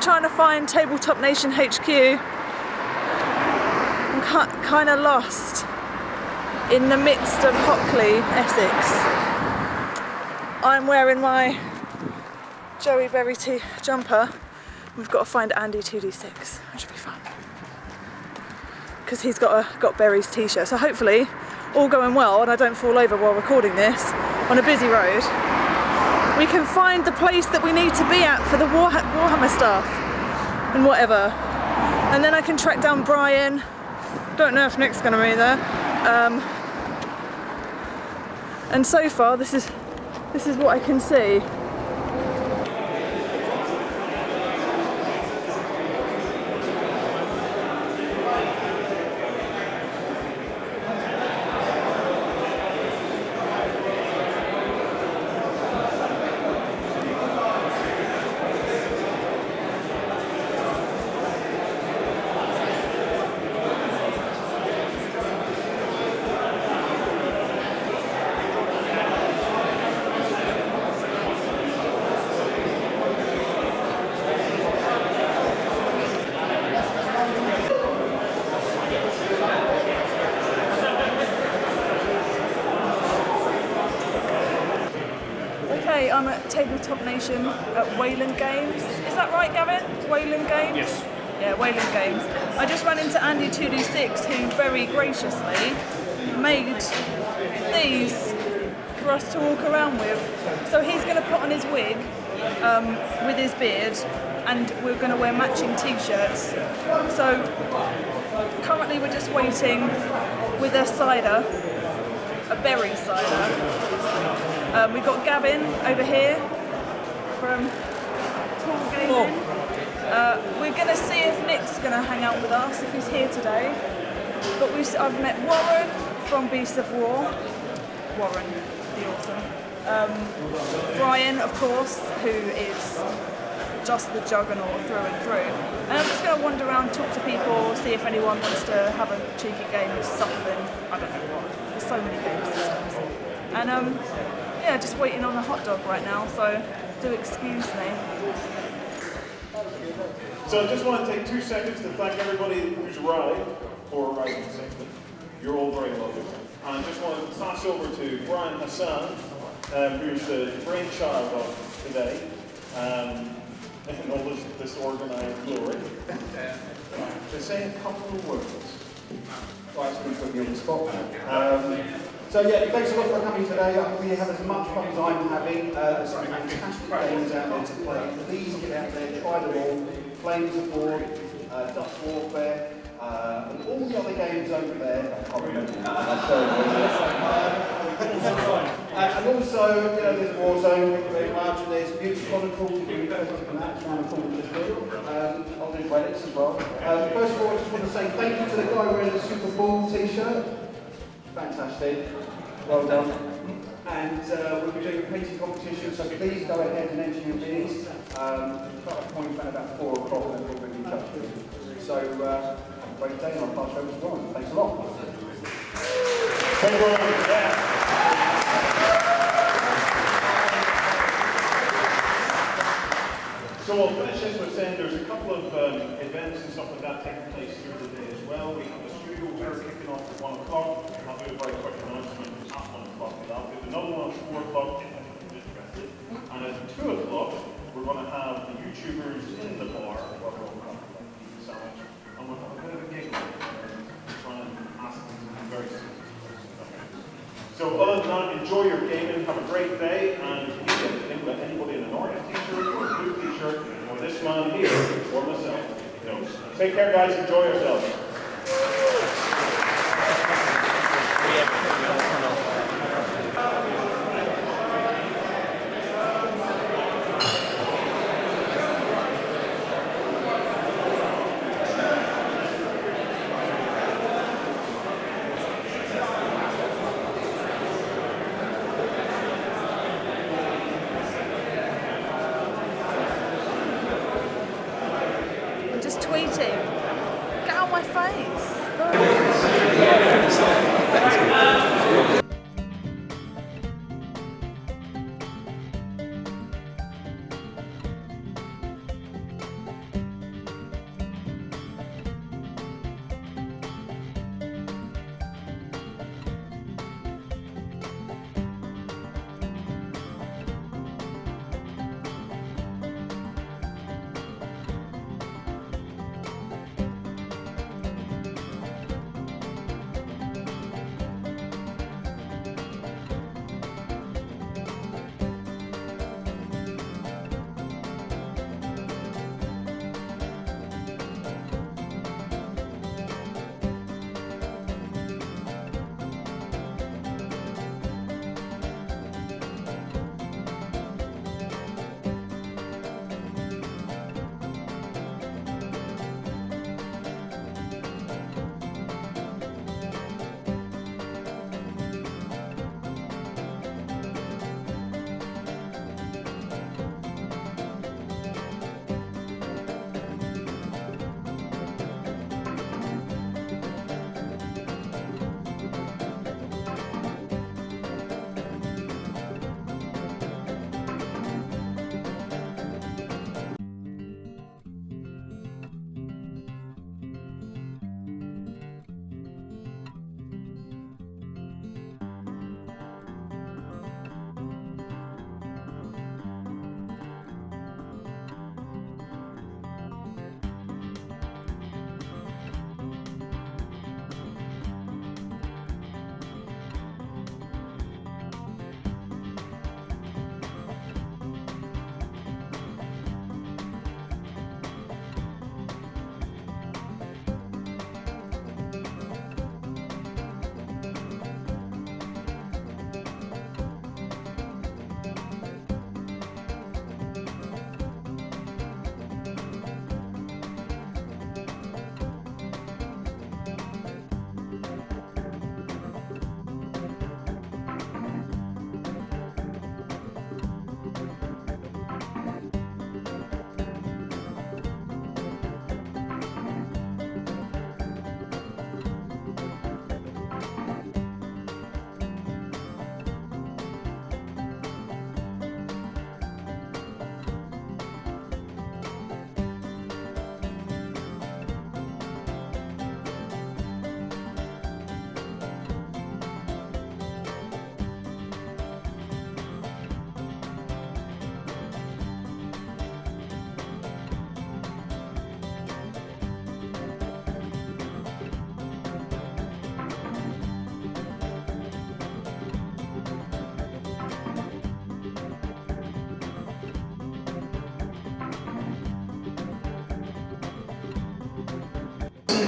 Trying to find Tabletop Nation HQ. I'm kind of lost in the midst of Hockley, Essex. I'm wearing my Joey Berry jumper. We've got to find Andy 2D6, which will be fun. Because he's got Berry's t-shirt. So hopefully, all going well and I don't fall over while recording this on a busy road, we can find the place that we need to be at for the Warhammer stuff and whatever. And then I can track down Brian. Don't know if Nick's going to be there. And so far, this is what I can see. I'm at Tabletop Nation at Wayland Games. Is that right, Gavin? Wayland Games? Yes. Yeah, Wayland Games. I just ran into Andy 2D6, who very graciously made these for us to walk around with. So he's going to put on his wig with his beard, and we're going to wear matching t-shirts. So currently we're just waiting with a cider, a berry cider. We've got Gavin over here from Tall Gaming. We're going to see if Nick's going to hang out with us, if he's here today. But I've met Warren from Beast of War. Warren, the awesome. Brian, of course, who is just the juggernaut through and through. And I'm just going to wander around, talk to people, see if anyone wants to have a cheeky game of something. I don't know what. There's so many game systems. And yeah, just waiting on a hot dog right now, so do excuse me. So I just want to take 2 seconds to thank everybody who's arrived for arriving safely. You're all very welcome. And I just want to pass over to Brian Hassan, who's the brainchild of today, in all this disorganized glory, to say a couple of words. Right, so we put you on the spot now. So yeah, thanks a lot for coming today. I hope you have as much fun as I'm having. There's some fantastic games out there to play. Please get out there, try them all. Flames of War, Dutch Warfare, and all the other games over there. I can't remember. And also, you know, there's Warzone, thank you very much. And there's Beauty Chronicles, you can go and that's around the corner just here. I'll do credits as well. First of all, I just want to say thank you to the guy wearing the Super Bowl t-shirt. Fantastic. Well done. And we'll be doing a painting competition, so please go ahead and enter your bids. Cut-off point around about 4 o'clock and we'll be touched with. So have a great day and I'll pass over to Warren. Thanks a lot. Thank you, Warren. So I'll finish this with saying there's a couple of events and stuff like that taking place through the day as well. We have a studio tour kicking off at 1 o'clock. I'll do a very quick announcement at 1 o'clock. I'll do another one at 4 o'clock if anyone's interested. And at 2 o'clock, we're going to have the YouTubers in the bar where we're all going to have a sandwich. And we'll have a bit of a gig try and ask them some very serious questions. So other than that, enjoy your gaming, have a great day, and if you need anything with anybody in an orange t-shirt or a blue t-shirt, or this man here, or myself, you know, take care guys, enjoy yourselves. tweeting. Get out my face.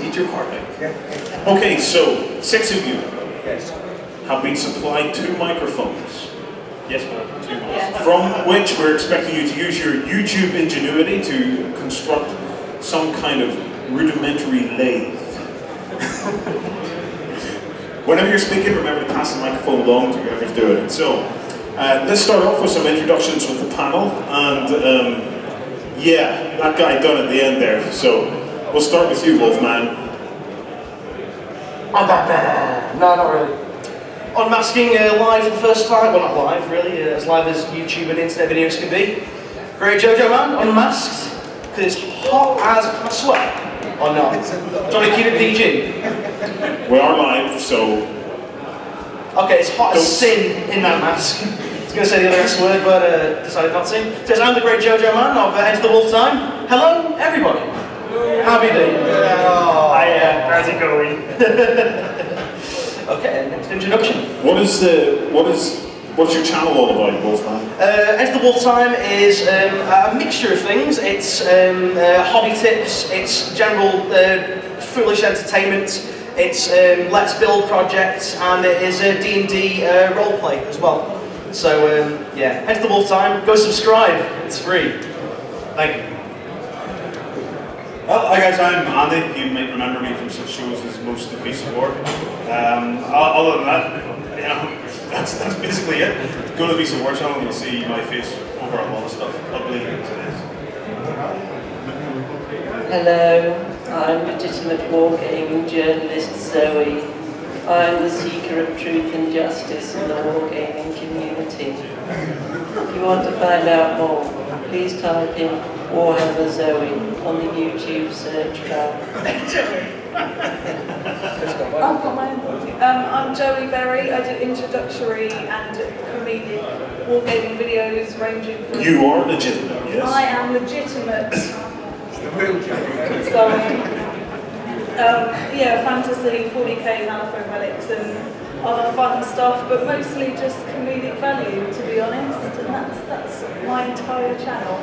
Eat your heart out. Okay, so 6 of you have been supplied 2 microphones. Yes, ma'am. 2 microphones. From which we're expecting you to use your YouTube ingenuity to construct some kind of rudimentary lathe. Whenever you're speaking, remember to pass the microphone along to whoever's doing it. So, let's start off with some introductions with the panel. And yeah, that guy done at the end there. So, we'll start with you, Wolfman. I'm Batman. No, not really. Unmasking live for the first time. Well, not live, really. As live as YouTube and internet videos can be. Great Jojo Man, unmasked. Because it's hot as I swear. Or not? Do you want to keep it PG? We are live, so... Okay, it's hot as sin in that mask. I was going to say the other S word, but decided not to. It says, I'm the Great Jojo Man of Enter the Wolf Time. Hello, everybody. Happy day. How's it going? Okay, next introduction. What's your channel all about, Wolfman? Enter the Wolf Time is a mixture of things. It's hobby tips, it's general foolish entertainment, it's let's build projects, and it is a D&D roleplay as well. So yeah, Enter the Wolf Time, go subscribe, it's free. Thank you. Well, hi guys, I'm Andy. You might remember me from such shows as Most of Beast of War. Other than that, you know, that's basically it. Go to the Beast of War channel and you'll see my face over a lot of stuff. Ugly as it is. Hello, I'm legitimate wargaming journalist Zoe. I'm the seeker of truth and justice in the wargaming community. If you want to find out more, please type in Warhammer Zoe on the YouTube search bar. I've got my own. I'm Joey Berry. I do introductory and comedic wargaming videos ranging from... You are legitimate, yes? I am legitimate. The real joke. So, yeah, fantasy, 40k, Halifax relics and other fun stuff, but mostly just comedic value, to be honest. And that's my entire channel.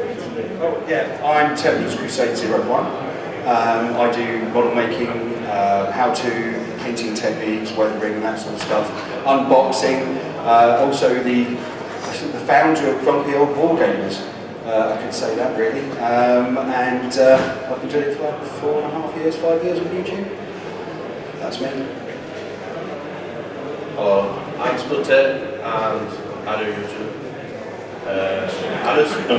Over to you. Oh, yeah, I'm Templar's Crusade 01. I do model making, how-to painting techniques, weathering and that sort of stuff, unboxing, also the founder of Grumpy Old Wargamers, I could say that really, and I've been doing it for like 4.5 years, 5 years on YouTube. That's me. Hello, I'm Splitter and I do YouTube.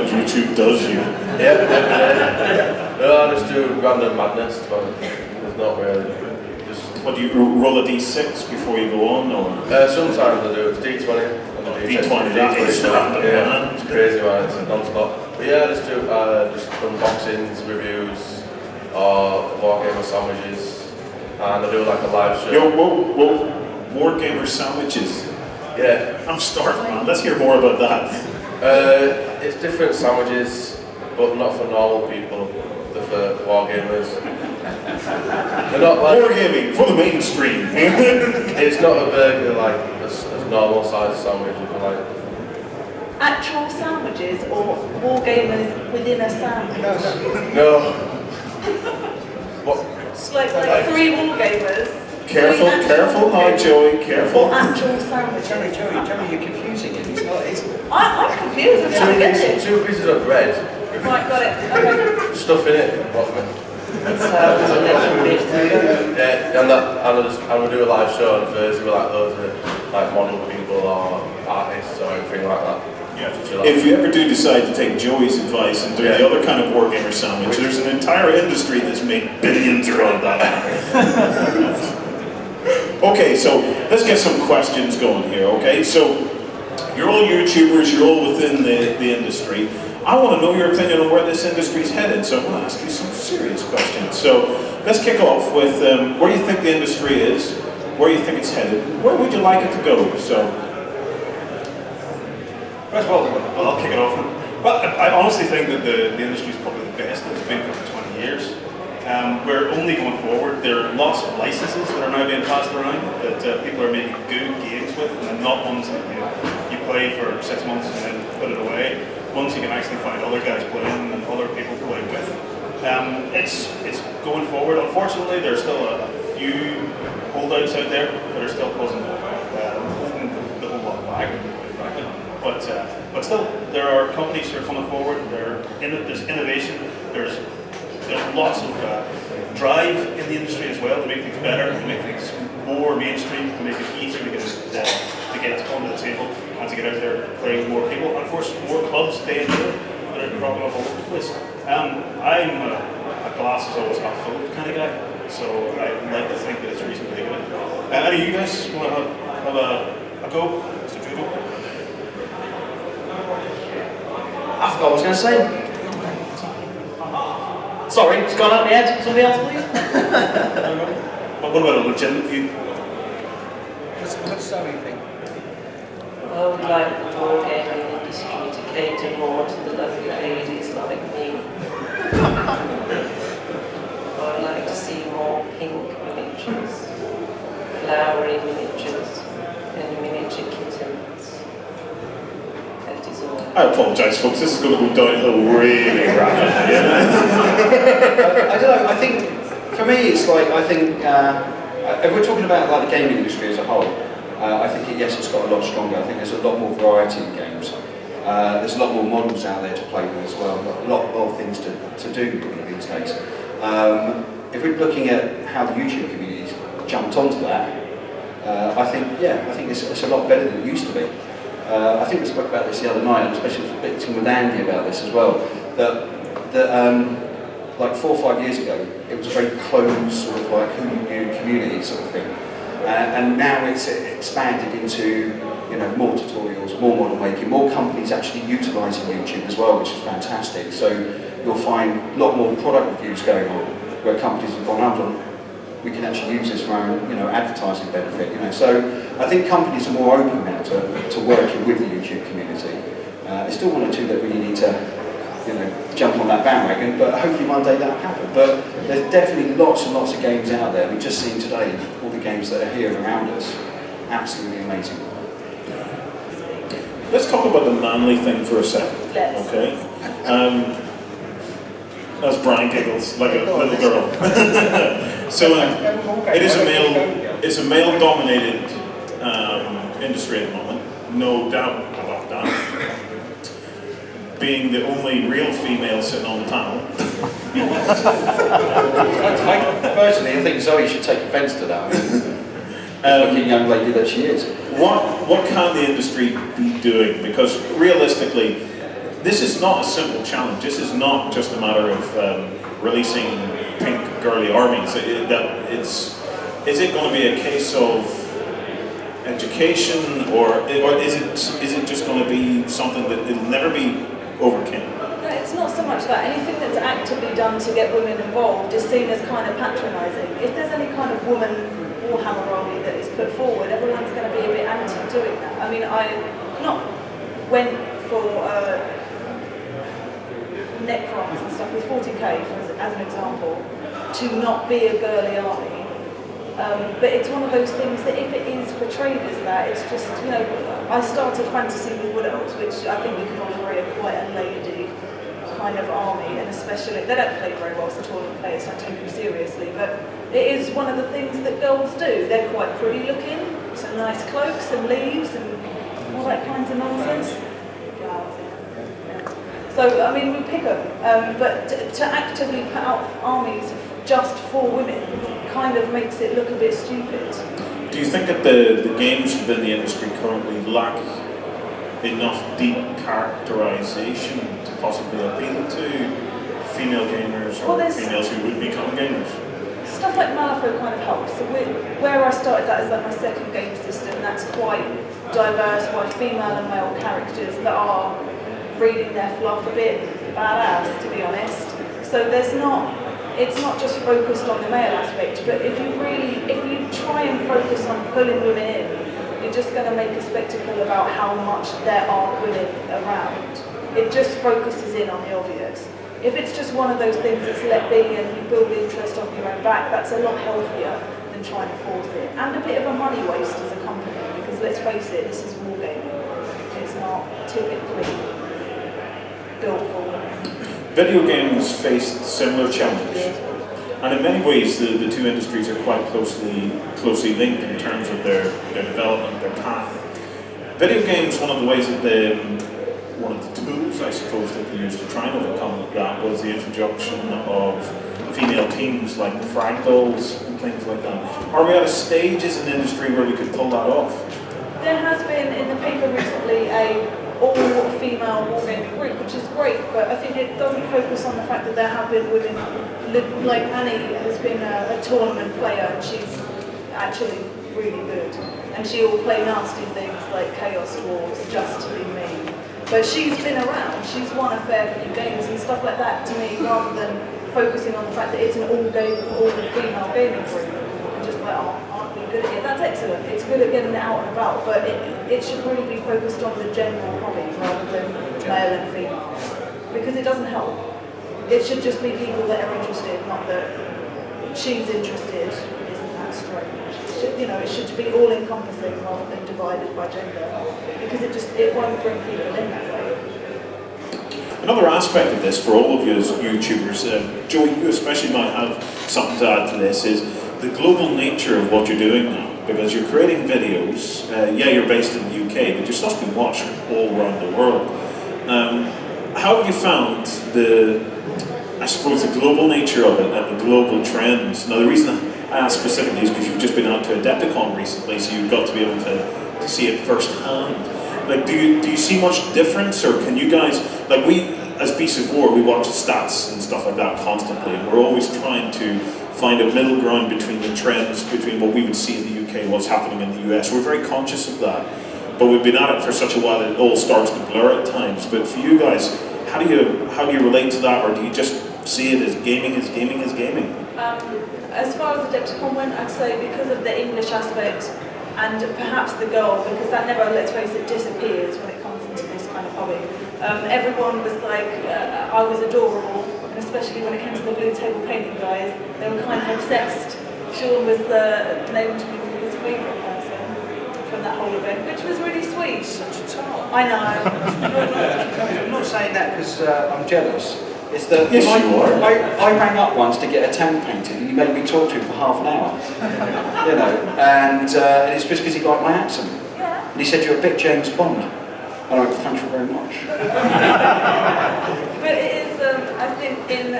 YouTube does you. Yeah, no, I just do random madness, but there's not really. Just What do you roll a d6 before you go on, or? sometimes I do it's D20. D20, that is random, yeah, man. it's crazy, man. It's non-stop. But yeah, I just do just unboxings, reviews, or Wargamer sandwiches, and I do like a live show. Yo, whoa, Wargamer sandwiches. Yeah. I'm starving, man. Let's hear more about that. It's different sandwiches, but not for normal people. They're for wargamers. They're not like Wargaming for the mainstream. it's not a burger like a normal size sandwich. Like Actual sandwiches or wargamers within a sandwich? no. What? It's like 3 wargamers. Careful now, Joey, careful. Or actual sandwiches. Joey, you're confusing it. It's I'm confused. I'm trying to get it. Two pieces of bread. Right, got it. Okay. Stuff in it. Bottom. Sounds a little bit Yeah, and we do a live show on Thursday with like loads of like model people or artists or anything like that. Yeah. If you ever do decide to take Joey's advice and do the other kind of Wargamer sandwich, there's an entire industry that's made billions around that. Okay, so let's get some questions going here, okay? So, you're all YouTubers, you're all within the industry. I want to know your opinion on where this industry's headed, so I'm going to ask you some serious questions. So, let's kick off with where you think the industry is, where you think it's headed, where would you like it to go? So, First of all, I'll kick it off. Well, I honestly think that the industry is probably the best that it's been for 20 years. We're only going forward. There are lots of licenses that are now being passed around that people are making good games with, and not ones that you play for 6 months and then put it away. Ones you can actually find other guys playing and other people playing with. It's going forward. Unfortunately, there's still a few holdouts out there that are still holding the whole lot back. But still, there are companies that are coming forward. There's innovation. There's lots of drive in the industry as well to make things better, to make things more mainstream, to make it easier to get onto the table and to get out there playing with more people. And of course, more clubs day and day that are cropping up all over the place. I'm a glass is always half full kind of guy, so I like to think that it's reasonably good. Any of you guys want to have a go? Mr. Judo? I forgot what I was going to say. Sorry, it's gone out my head. Somebody else, please. But what about a legitimate view? What's Zoe think? I would like the wargaming industry to cater more to the lovely ladies like me. I would like to see more pink miniatures, flowery miniatures, and miniature kittens. That is all. I apologise, folks. This is going to go downhill really rapidly. I don't know, I think, for me it's like, I think, if we're talking about like the gaming industry as a whole, I think yes, it's got a lot stronger. I think there's a lot more variety in games. There's a lot more models out there to play with as well, a lot of things to do these days. If we're looking at how the YouTube community's jumped onto that, I think it's a lot better than it used to be. I think we spoke about this the other night, and especially speaking with Andy about this as well, that like 4 or 5 years ago, it was a very closed sort of like who you knew community sort of thing. And now it's expanded into, you know, more tutorials, more model making, more companies actually utilising YouTube as well, which is fantastic. So you'll find a lot more product reviews going on, where companies have gone out on, we can actually use this for our own, you know, advertising benefit, you know. So I think companies are more open now to working with the YouTube community. There's still one or two that really need to, you know, jump on that bandwagon, but hopefully one day that'll happen. But there's definitely lots and lots of games out there. We've just seen today all the games that are here around us. Absolutely amazing. Let's talk about the manly thing for a second, okay? As Brian giggles like a little girl. So it's a male-dominated industry at the moment, no doubt about that. Being the only real female sitting on the panel. Personally, I think Zoe should take offence to that. Looking young lady that she is. What can the industry be doing? Because realistically, this is not a simple challenge. This is not just a matter of releasing pink girly armies. Is it going to be a case of education, or is it just going to be something that will never be overcame? No, it's not so much that. Anything that's actively done to get women involved is seen as kind of patronising. If there's any kind of woman Warhammer army that is put forward, everyone's going to be a bit anti-doing that. I mean, I not went for Necrons and stuff with 40k as an example, to not be a girly army. But it's one of those things that if it is portrayed as that, it's just, you know, I started fantasy with Wood Elves, which I think we can all agree are quite a lady kind of army, and especially, they don't play very well, so tournament players don't take them seriously, but it is one of the things that girls do. They're quite pretty looking, some nice cloaks and leaves and all that kinds of nonsense. So, I mean, we pick them, but to actively put out armies just for women kind of makes it look a bit stupid. Do you think that the games within the industry currently lack enough deep characterization to possibly appeal to female gamers or females who would become gamers? Stuff like Malifaux kind of helps. So where I started that is like my second game system. That's quite diverse by female and male characters that are reading their fluff a bit badass, to be honest. So it's not just focused on the male aspect, but if you try and focus on pulling women in, you're just going to make a spectacle about how much there are women around. It just focuses in on the obvious. If it's just one of those things that's let be and you build interest off your own back, that's a lot healthier than trying to force it. And a bit of a money waste as a company, because let's face it, this is wargaming. It's not typically built for women. Video games faced similar challenges, and in many ways the two industries are quite closely linked in terms of their development, their path. Video games, one of the ways that one of the tools, I suppose, that they used to try and overcome that was the introduction of female teams like the Fractals and things like that. Are we at a stage as an industry where we could pull that off? There has been in the paper recently a all-female wargaming group, which is great, but I think it doesn't focus on the fact that there have been women, like Annie has been a tournament player, and she's actually really good. And she will play nasty things like Chaos Wars just to be mean. But she's been around, she's won a fair few games and stuff like that to me, rather than focusing on the fact that it's an all-female gaming group. And just like, aren't we good at it? That's excellent, it's good at getting it out and about, but it should really be focused on the general hobby rather than male and female. Because it doesn't help. It should just be people that are interested, not that she's interested, isn't that strange. It should be all-encompassing rather than divided by gender, because it won't bring people in that way. Another aspect of this for all of you as YouTubers, Joey, you especially might have something to add to this, is the global nature of what you're doing now. Because you're creating videos, you're based in the UK, but your stuff's been watched all around the world. How have you found the global nature of it and the global trends? Now, the reason I ask specifically is because you've just been out to Adepticon recently, so you've got to be able to see it firsthand. Like, do you see much difference, or can you guys, like as Beasts of War, we watch stats and stuff like that constantly, and we're always trying to find a middle ground between the trends, between what we would see in the UK and what's happening in the US. We're very conscious of that, but we've been at it for such a while that it all starts to blur at times. But for you guys, how do you relate to that, or do you just see it as gaming is gaming is gaming? As far as Adepticon went, I'd say because of the English aspect and perhaps the goal, because that never, let's face it, disappears when it comes into this kind of hobby. Everyone was like, I was adorable, and especially when it came to the blue table painting guys, they were kind of obsessed. Sean was named me his favourite person from that whole event, which was really sweet. Such a tart. I know. I'm not saying that because I'm jealous. It's that Yes, you are. I rang up once to get a tank painted, and he made me talk to him for half an hour. You know, and it's just because he liked my accent. Yeah. And he said, "You're a bit James Bond." And I went, "Thank you very much." But it is, I think, in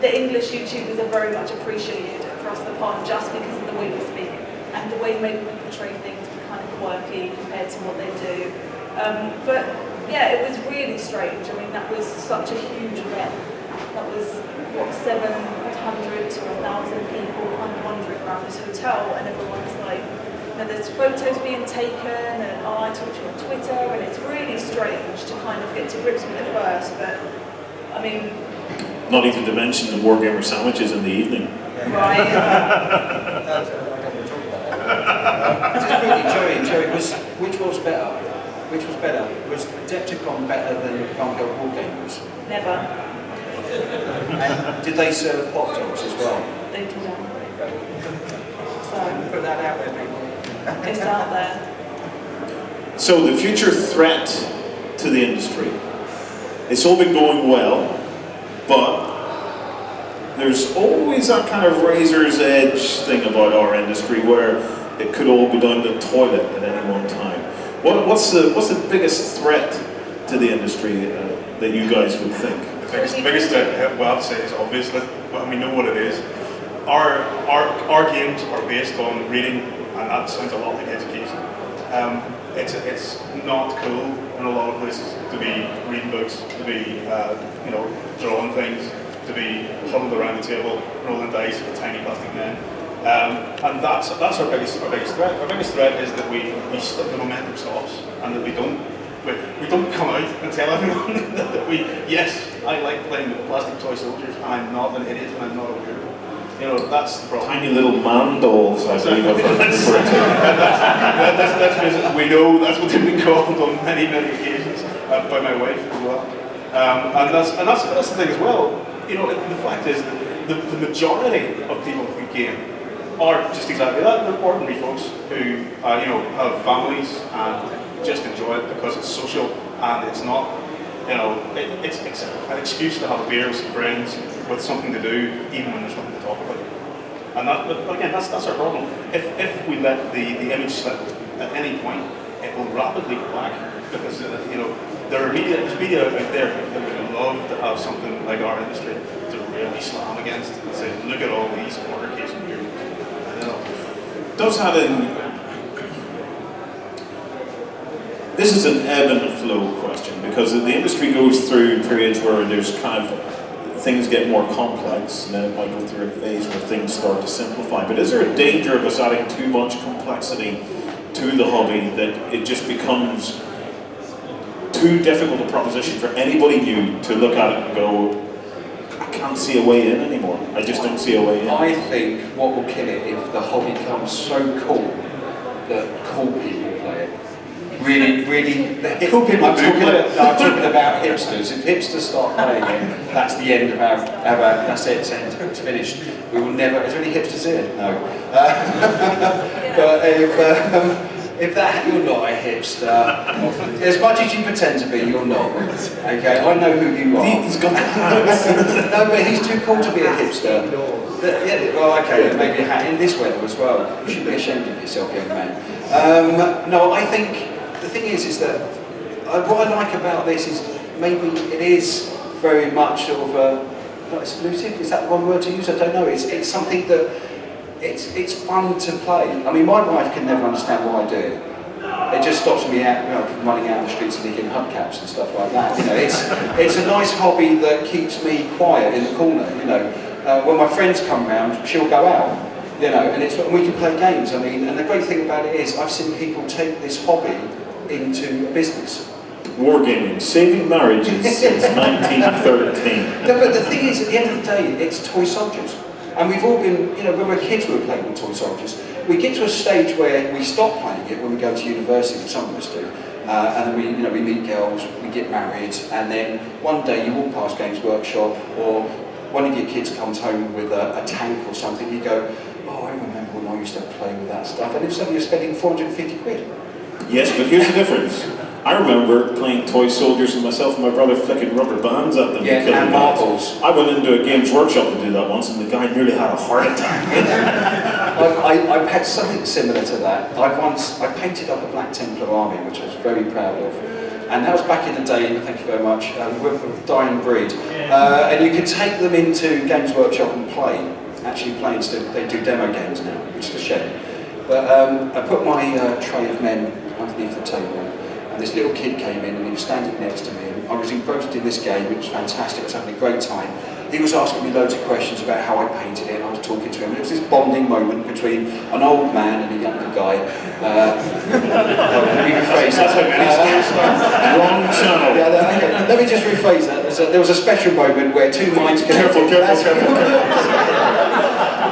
the English YouTubers are very much appreciated across the pond just because of the way we speak and the way maybe we portray things kind of quirky compared to what they do. But yeah, it was really strange. I mean, that was such a huge event. That was, what, 700 to 1,000 people wandering around this hotel, and everyone's like, you know, there's photos being taken, and I talked to you on Twitter, and it's really strange to kind of get to grips with it first, but I mean... Not even to mention the Wargamer sandwiches in the evening. Right. Joey, which was better? Which was better? Was Adepticon better than Bunker Wargamers? Never. And did they serve hot dogs as well? They didn't. So, Put that out there, people. it's out there. So the future threat to the industry. It's all been going well, but there's always that kind of razor's edge thing about our industry where it could all go down the toilet at any one time. What's the biggest threat to the industry that you guys would think? The biggest threat, well, I'd say is obvious. But we know what it is. Our games are based on reading, and that sounds a lot like education. It's not cool in a lot of places to be reading books, to be drawing things, to be huddled around the table, rolling dice with tiny plastic men. And that's our biggest threat. Our biggest threat is that the momentum stops, and that we don't come out and tell everyone that yes, I like playing with plastic toy soldiers, and I'm not an idiot, and I'm not a weirdo. You know, that's the problem. Tiny little man dolls, I believe I've heard referred to. We know that's what they've been called on many occasions by my wife as well. And that's the thing as well. You know, the fact is that the majority of people who game are just exactly that. They're ordinary folks who have families and just enjoy it because it's social, and it's not, it's an excuse to have a beer with some friends with something to do, even when there's nothing to talk about. And but again, that's our problem. If we let the image slip at any point, it will rapidly go back, because there's media out there that would love to have something like our industry to really slam against and say, look at all these corner case computers. Does have this is an ebb and flow question, because the industry goes through periods where there's kind of things get more complex, and then it might go through a phase where things start to simplify. But is there a danger of us adding too much complexity to the hobby that it just becomes too difficult a proposition for anybody new to look at it and go, I can't see a way in anymore. I just don't see a way in. I think what will kill it if the hobby becomes so cool that cool people play it. Really, cool people. I'm talking about hipsters. If hipsters start playing it, that's the end of our that's it, it's finished. We will never. Is there any hipsters here? No. But if you're not a hipster, as much as you pretend to be, you're not. Okay, I know who you are. He's got the hat. No, but he's too cool to be a hipster. Yeah, well, okay, maybe a hat in this weather as well. You should be ashamed of yourself, young man. No, I think the thing is that what I like about this is maybe it is very much sort of not exclusive. Is that one word to use? I don't know. It's something that. It's fun to play. I mean, my wife can never understand why I do it. It just stops me out, from running out in the streets and licking hubcaps and stuff like that. It's a nice hobby that keeps me quiet in the corner. When my friends come round, she'll go out. And we can play games. And the great thing about it is I've seen people take this hobby into a business. Wargaming, saving marriages since 1913. No, but the thing is, at the end of the day, it's toy soldiers. And we've all been, when we were kids we were playing with toy soldiers. We get to a stage where we stop playing it when we go to university, some of us do. And then we meet girls, we get married, and then one day you walk past Games Workshop, or one of your kids comes home with a tank or something, you go, oh, I remember when I used to play with that stuff, and if suddenly you're spending 450 quid. Yes, but here's the difference. I remember playing toy soldiers and myself and my brother flicking rubber bands at them. Yeah, and marbles. I went into a Games Workshop to do that once, and the guy nearly had a heart attack. I've had something similar to that. I painted up a Black Templar army, which I was very proud of. And that was back in the day, thank you very much, with Dying Breed. And you could take them into Games Workshop and play. Actually play instead, they do demo games now, which is a shame. But I put my tray of men underneath the table, and this little kid came in and he was standing next to me, and I was engrossed in this game, which was fantastic, I was having a great time. He was asking me loads of questions about how I painted it, and I was talking to him. And it was this bonding moment between an old man and a younger guy. Let me rephrase that. Wrong channel. Yeah, okay. Let me just rephrase that. There was a special moment where two minds connected. Careful.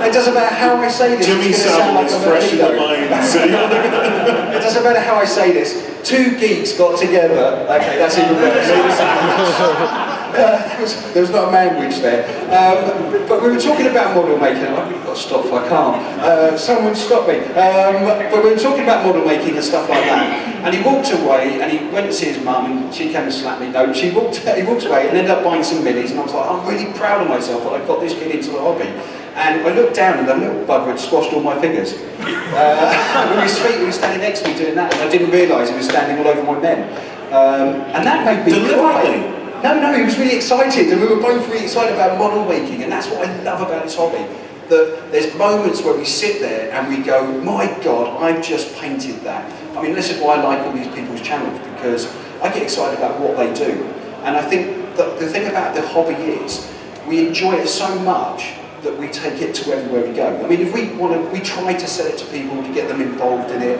It doesn't matter how I say this. Jimmy Savile is fresh in the mind. It doesn't matter how I say this. Two geeks got together. Okay, that's even worse. There was not a language there. But we were talking about model making. I've really got to stop if I can't. Someone stop me. But we were talking about model making and stuff like that. And he walked away and he went to see his mum and she came and slapped me. No, he walked away and ended up buying some minis. And I was like, I'm really proud of myself that I got this kid into the hobby. And I looked down and the little bugger had squashed all my fingers. With his feet, he was standing next to me doing that, and I didn't realise he was standing all over my men. And that made me cry. No, he was really excited, and we were both really excited about model making, and that's what I love about this hobby. That there's moments where we sit there and we go, my God, I've just painted that. I mean, this is why I like all these people's channels, because I get excited about what they do. And I think that the thing about the hobby is, we enjoy it so much that we take it to everywhere we go. I mean, if we try to sell it to people to get them involved in it.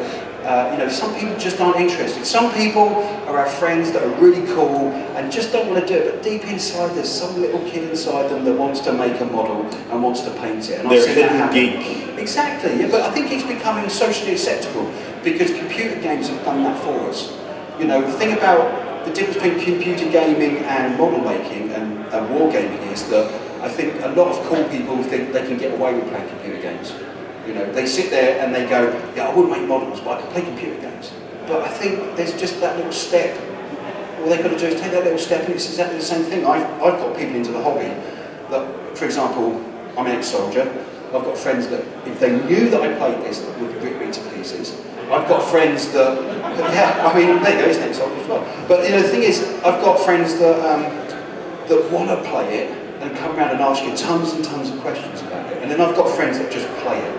Some people just aren't interested. Some people are our friends that are really cool and just don't want to do it, but deep inside there's some little kid inside them that wants to make a model and wants to paint it. And they're a hidden geek. Exactly, yeah, but I think it's becoming socially acceptable because computer games have done that for us. The thing about the difference between computer gaming and model making and wargaming is that I think a lot of cool people think they can get away with playing computer games. They sit there and they go, yeah, I wouldn't make models, but I can play computer games. But I think there's just that little step. All they've got to do is take that little step, and it's exactly the same thing. I've got people into the hobby that, for example, I'm an ex-soldier. I've got friends that, if they knew that I played this, would rip me to pieces. I've got friends that, there you go, he's an ex-soldier as well. But the thing is, I've got friends that want to play it and come around and ask you tons and tons of questions about it. And then I've got friends that just play it.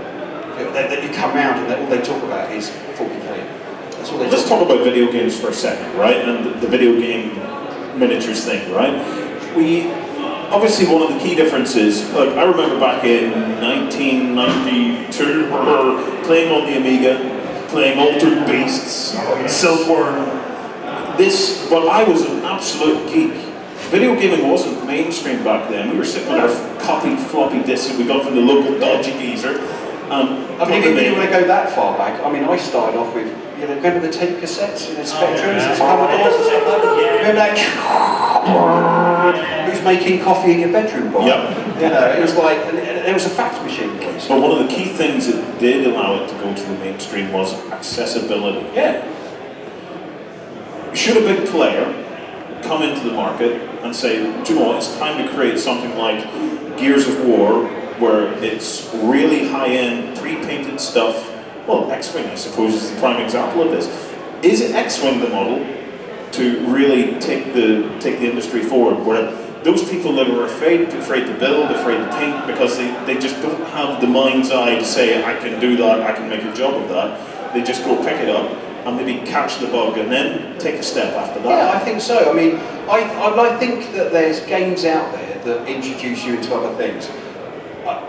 That you come round and all they talk about is 40k. That's all they Let's talk about video games for a second, right? And the video game miniatures thing, right? Obviously one of the key differences, like I remember back in 1992, playing on the Amiga, playing Altered Beasts, Silkworm. But I was an absolute geek. Video gaming wasn't mainstream back then. We were sitting with our copied floppy disks that we got from the local dodgy geezer. I mean, if you want to go that far back, I mean, I started off with, remember the tape cassettes, Spectrums, and Commodores and stuff like that? Remember that? Who's making coffee in your bedroom, boy? Yep. It was like, it was a fax machine, please. But one of the key things that did allow it to go to the mainstream was accessibility. Yeah. Should a big player come into the market and say, do you know what, it's time to create something like Gears of War, where it's really high-end, pre-painted stuff. Well, X-Wing, I suppose, is the prime example of this. Is X-Wing the model to really take the industry forward, where those people that are afraid to build, afraid to paint, because they just don't have the mind's eye to say, I can do that, I can make a job of that. They just go pick it up, and maybe catch the bug and then take a step after that? Yeah, I think so. I mean, I think that there's games out there that introduce you into other things.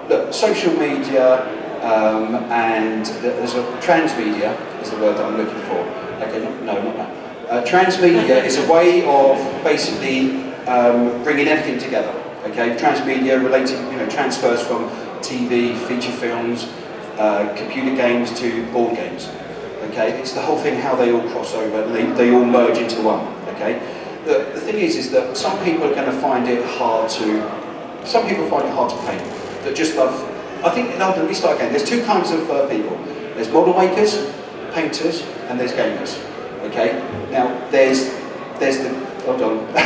Look, social media and there's a transmedia is the word that I'm looking for. Okay, no, not that. Transmedia is a way of basically bringing everything together. Okay, transmedia relating, transfers from TV, feature films, computer games to board games. Okay, it's the whole thing how they all cross over and they all merge into one. Okay, the thing is that some people are going to find it hard to. Some people find it hard to paint. That just love. I think let me start again. There's two kinds of people. There's model makers, painters, and there's gamers. Okay, now there's the. Hold on. But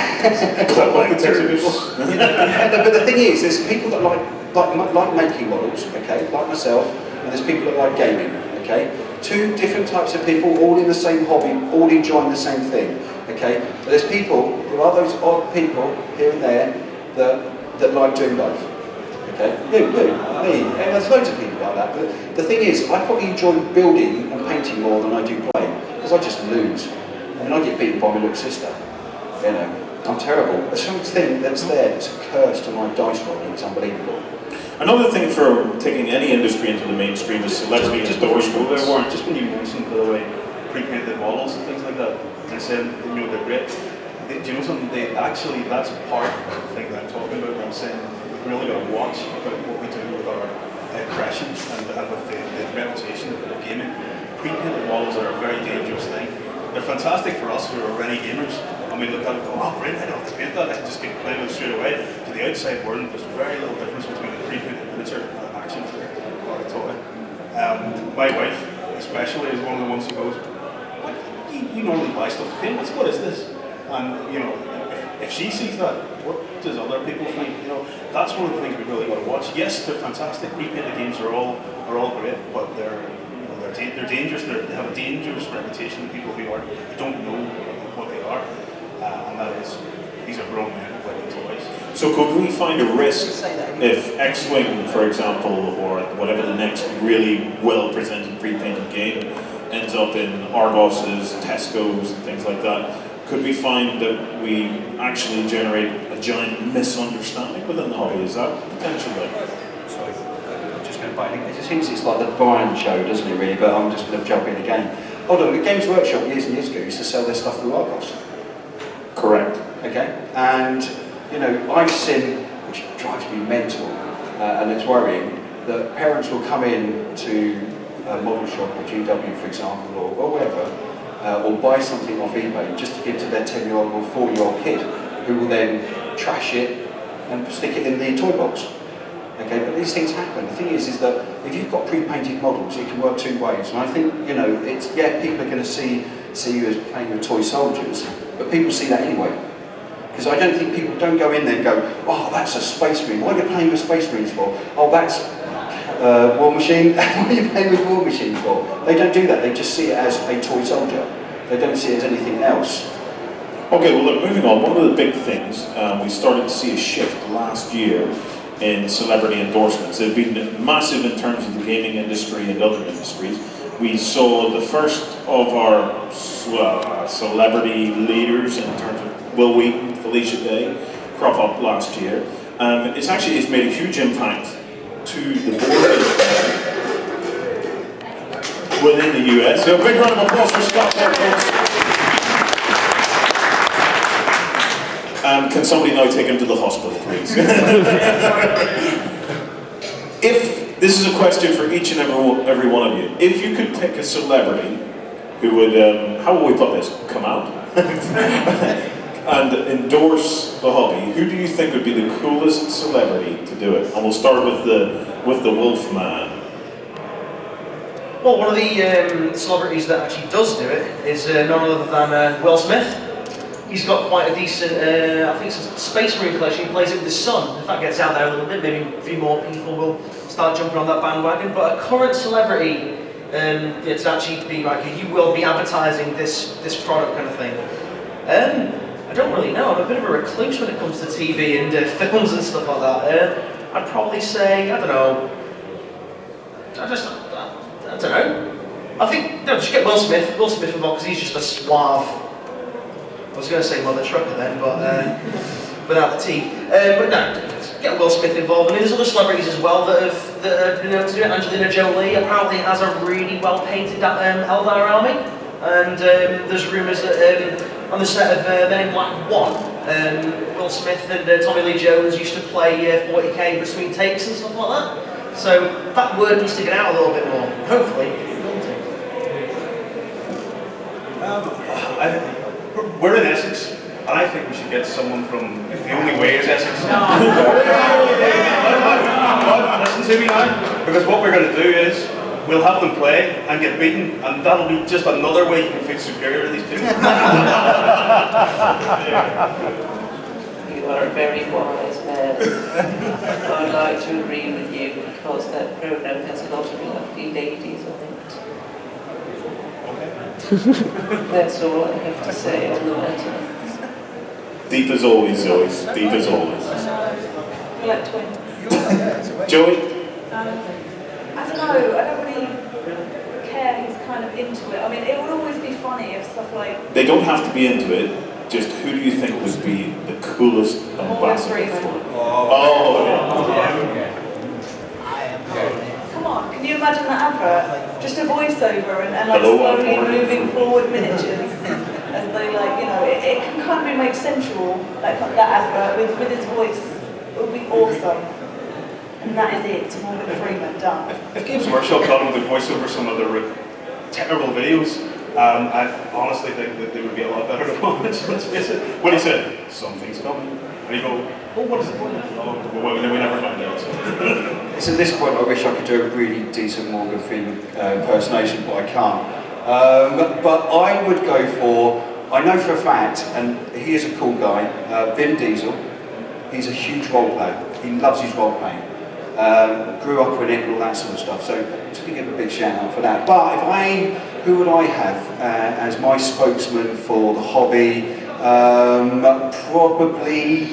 the thing is, there's people that like making models, okay, like myself, and there's people that like gaming, okay. Two different types of people, all in the same hobby, all enjoying the same thing, okay. But there's people, there are those odd people here and there that like doing both, okay. You, me, and there's loads of people like that. But the thing is, I probably enjoy building and painting more than I do playing, because I just lose. I mean, I get beaten by my little sister. I'm terrible. There's something that's there, it's a curse to my dice rolling, it's unbelievable. Another thing for taking any industry into the mainstream is celebrity endorsements. Just when you mentioned, by the way, pre-painted models and things like that, and saying, they're great. Do you know something? That's part of the thing that I'm talking about, where I'm saying we've really got to watch about what we do with our impressions and with the reputation of gaming. Pre-painted models are a very dangerous thing. They're fantastic for us who are already gamers, and we look at it and go, oh brilliant, I don't have to paint that, I can just keep playing with it straight away. To the outside world, there's very little difference between a pre-painted miniature and an action figure or a toy. My wife, especially, is one of the ones who goes, what, you normally buy stuff to paint, what is this? And, if she sees that, what does other people think? That's one of the things we really got to watch. Yes, they're fantastic, pre-painted games are all great, but they're dangerous. They have a dangerous reputation to people who don't know what they are, and that is these are grown men playing toys. So could we find a risk if X-Wing, for example, or whatever the next really well-presented pre-painted game ends up in Argos's, Tesco's, and things like that? Could we find that we actually generate a giant misunderstanding within the hobby? Is that potential there? It seems it's like the Brian show, doesn't it, really? But I'm just going to jump in again. Hold on, the Games Workshop years and years ago used to sell their stuff through Argos. Correct. Okay, and I've seen, which drives me mental, and it's worrying, that parents will come in to a model shop or GW, for example, or whatever, or buy something off eBay just to give to their 10-year-old or 4-year-old kid, who will then trash it and stick it in the toy box. Okay, but these things happen. The thing is that if you've got pre-painted models, it can work two ways. And I think, it's people are going to see you as playing with toy soldiers, but people see that anyway. Because I don't think people don't go in there and go, oh, that's a Space Marine. What are you playing with Space Marines for? Oh, that's War Machine. What are you playing with War Machine for? They don't do that. They just see it as a toy soldier. They don't see it as anything else. Okay, well, look, moving on. One of the big things, we started to see a shift last year in celebrity endorsements. They've been massive in terms of the gaming industry and other industries. We saw the first of our celebrity leaders in terms of Will Wheaton, Felicia Day, crop up last year. It's made a huge impact to the board within the US. So a big round of applause for Scott there, folks. And can somebody now take him to the hospital, please? If this is a question for each and every one of you, if you could pick a celebrity who would, how will we put this, come out and endorse the hobby, who do you think would be the coolest celebrity to do it? And we'll start with the Wolf Man. Well, one of the celebrities that actually does do it is none other than Will Smith. He's got quite a decent, I think it's a Space Marine collection. He plays it with his son. If that gets out there a little bit, maybe a few more people will start jumping on that bandwagon. But a current celebrity, it's actually to be like, you will be advertising this product kind of thing. I don't really know. I'm a bit of a recluse when it comes to TV and films and stuff like that. I'd probably say, I don't know. I don't know. I think, no, just get Will Smith involved, because he's just a suave, I was going to say mother trucker then, but without the T. But no, get Will Smith involved, and there's other celebrities as well that have been able to do it. Angelina Jolie apparently has a really well-painted Eldar army, and there's rumours that on the set of Men in Black 1, Will Smith and Tommy Lee Jones used to play 40k between takes and stuff like that. So that word needs to get out a little bit more, hopefully. We're in Essex, and I think we should get someone from The Only Way is Essex. Listen to me now, because what we're going to do is we'll have them play and get beaten, and that'll be just another way you can feel superior to these people. You are a very wise man. I would like to agree with you because that programme has a lot of lovely ladies on it. That's all I have to say on the matter. Deep as always, Zoe. Deep as always. Black twin. Joey? I don't know, I don't really care who's kind of into it. I mean, it would always be funny if stuff like... They don't have to be into it, just who do you think would be the coolest ambassador for it? Oh, yeah. Come on, can you imagine that advert? Just a voiceover and like Hello, slowly I'm moving forward miniatures as they like, you know, it can kind of be made sensual, that advert with his voice. It would be awesome. And that is it, Morgan Freeman, done. If Games Workshop got him to voice over some of their terrible videos, I honestly think that they would be a lot better than let's face it. When he said, something's coming, and you go, oh, what is it? Oh, well, we never find out. So. It's at this point I wish I could do a really decent Morgan Freeman impersonation, but I can't. But I would go for, I know for a fact, and he is a cool guy, Vin Diesel. He's a huge role player. He loves his role playing. Grew up with it and all that sort of stuff, so just to give a big shout out for that. But who would I have as my spokesman for the hobby? Probably,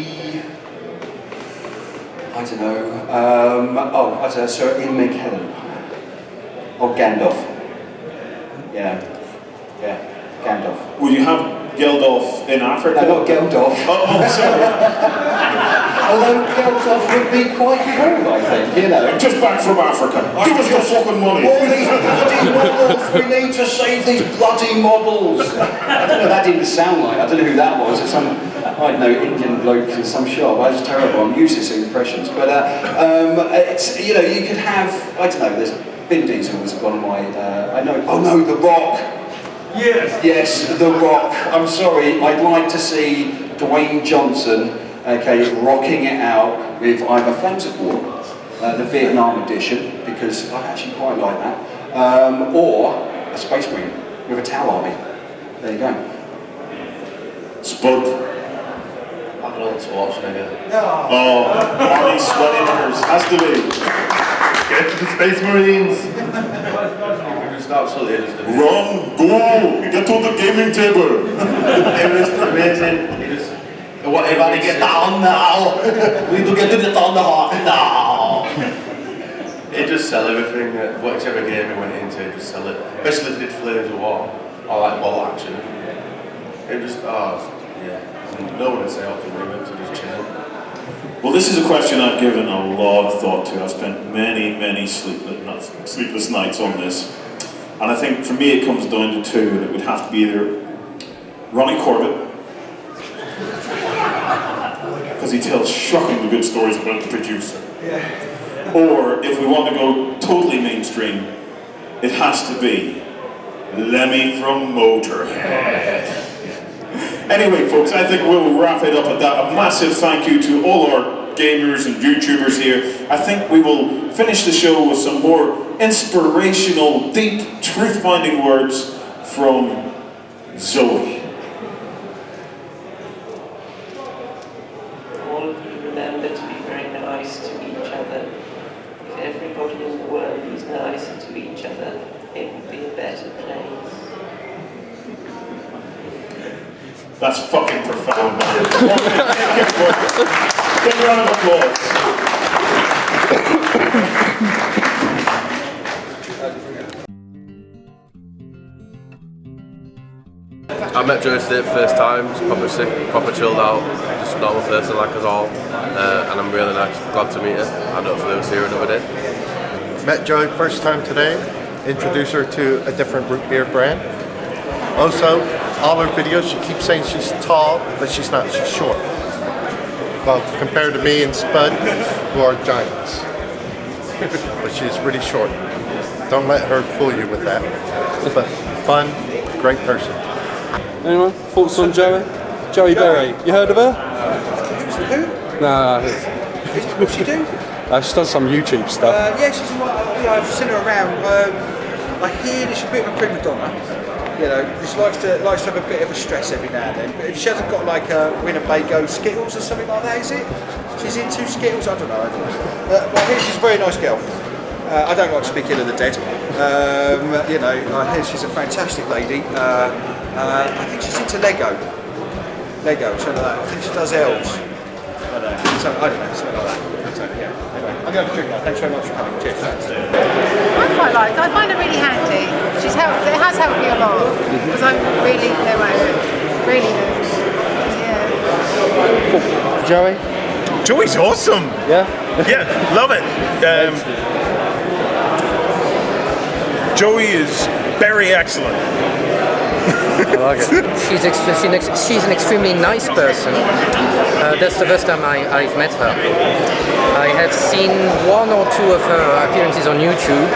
I don't know, Sir Ian McKellen, or Gandalf. Yeah, Gandalf. Would you have Geldof in Africa? No, not Geldof. Oh, sorry. Although Geldof would be quite cool, I think, you know. I'm just back from Africa. Give us your fucking money. All these bloody models, we need to save these bloody models. I don't know what that didn't sound like. I don't know who that was. It's some, I don't know, Indian bloke in some shop. That was terrible. I'm useless at impressions. But it's, you know, you could have, I don't know, there's Vin Diesel was one of my, I know, oh no, The Rock. Yes, The Rock. I'm sorry, I'd like to see Dwayne Johnson, okay, rocking it out with either Flames of War, the Vietnam edition, because I actually quite like that, or a Space Marine with a Tau army. There you go. Spud. Arnold Schwarzenegger. Oh, Arnie Sweaty has to be. Get to the Space Marines! Just absolutely is. Run, go, get to the gaming table. It was amazing. Everybody get down now! We will get to the Thunderhawk now! It just sell everything, whichever game we went into, just sell it. Especially if it did Flames of War, or like ball action. It just, yeah. No one would say up to me, to just chill. Well, this is a question I've given a lot of thought to. I've spent many sleepless nights on this. And I think for me it comes down to two, and it would have to be either Ronnie Corbett, because he tells shockingly good stories about the producer. Or if we want to go totally mainstream, it has to be Lemmy from Motorhead. Anyway, folks, I think we'll wrap it up at that. A massive thank you to all our gamers and YouTubers here. I think we will finish the show with some more inspirational, deep, truth-finding words from Zoe. All of you remember to be very nice to each other. If everybody in the world was nice to each other, it would be a better place. That's fucking profound, man. Give a round of applause. I met Joe today for the first time, just proper sick, proper chilled out, just a normal person like us all, and I'm really glad to meet her. I don't know if we'll see her another day. Met Joe first time today, introduced her to a different root beer brand. Also, all her videos, she keeps saying she's tall, but she's not, she's short. Well, compared to me and Spud, who are giants. But she's really short. Don't let her fool you with that. But fun, great person. Anyone? Thoughts on Joey? Joey Berry. You heard of her? Who? No. What's she do? She's done some YouTube stuff. Yeah, she's. I've seen her around. I hear that she's a bit of a prima donna. You know, she likes to have a bit of a stress every now and then. But if she hasn't got like a Winnebago Skittles or something like that, is it? She's into Skittles. I don't know. Well, I hear she's a very nice girl. I don't like to speak ill of the dead. You know, I hear she's a fantastic lady. I think she's into Lego, something like that. I think she does elves. I don't know, something like that. So, yeah, anyway, I'm going to drink now. Thanks very much for coming. Cheers. I quite like it. I find it really handy. It has helped me a lot because I really know my own. Really know. Yeah. Joey? Joey's awesome. Yeah? Yeah, love it. Joey is very excellent. I like it. She's an extremely nice person. That's the first time I've met her. I have seen one or two of her appearances on YouTube,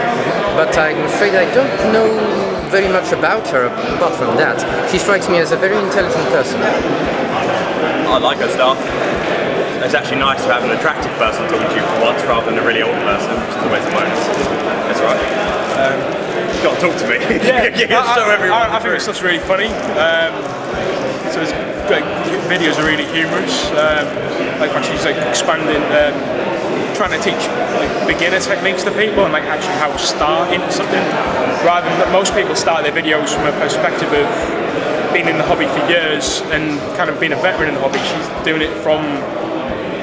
but I'm afraid I don't know very much about her apart from that. She strikes me as a very intelligent person. I like her stuff. It's actually nice to have an attractive person talking to you for once rather than a really old person, which is always a bonus. That's right. You've got to talk to me. Yeah, Show everyone. I think this stuff's really funny. So it's great. Videos are really humorous. Like when she's like expanding, trying to teach like beginner techniques to people and like actually how to start into something. Rather than most people start their videos from a perspective of being in the hobby for years and kind of being a veteran in the hobby. She's doing it from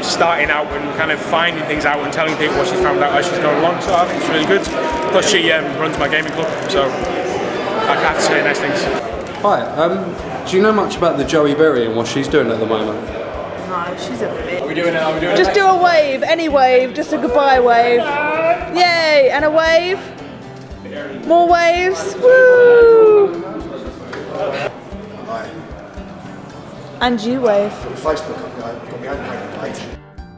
starting out and kind of finding things out and telling people what she's found out as she's going along. So I think it's really good. Plus she runs my gaming club, so I have to say nice things. Hi, do you know much about the Joey Berry and what she's doing at the moment? No, she's a bit. Are we doing it? Just do a wave, any wave, just a goodbye wave. Yay, and a wave. More waves. Woo! And you wave. Facebook, I've got my own page.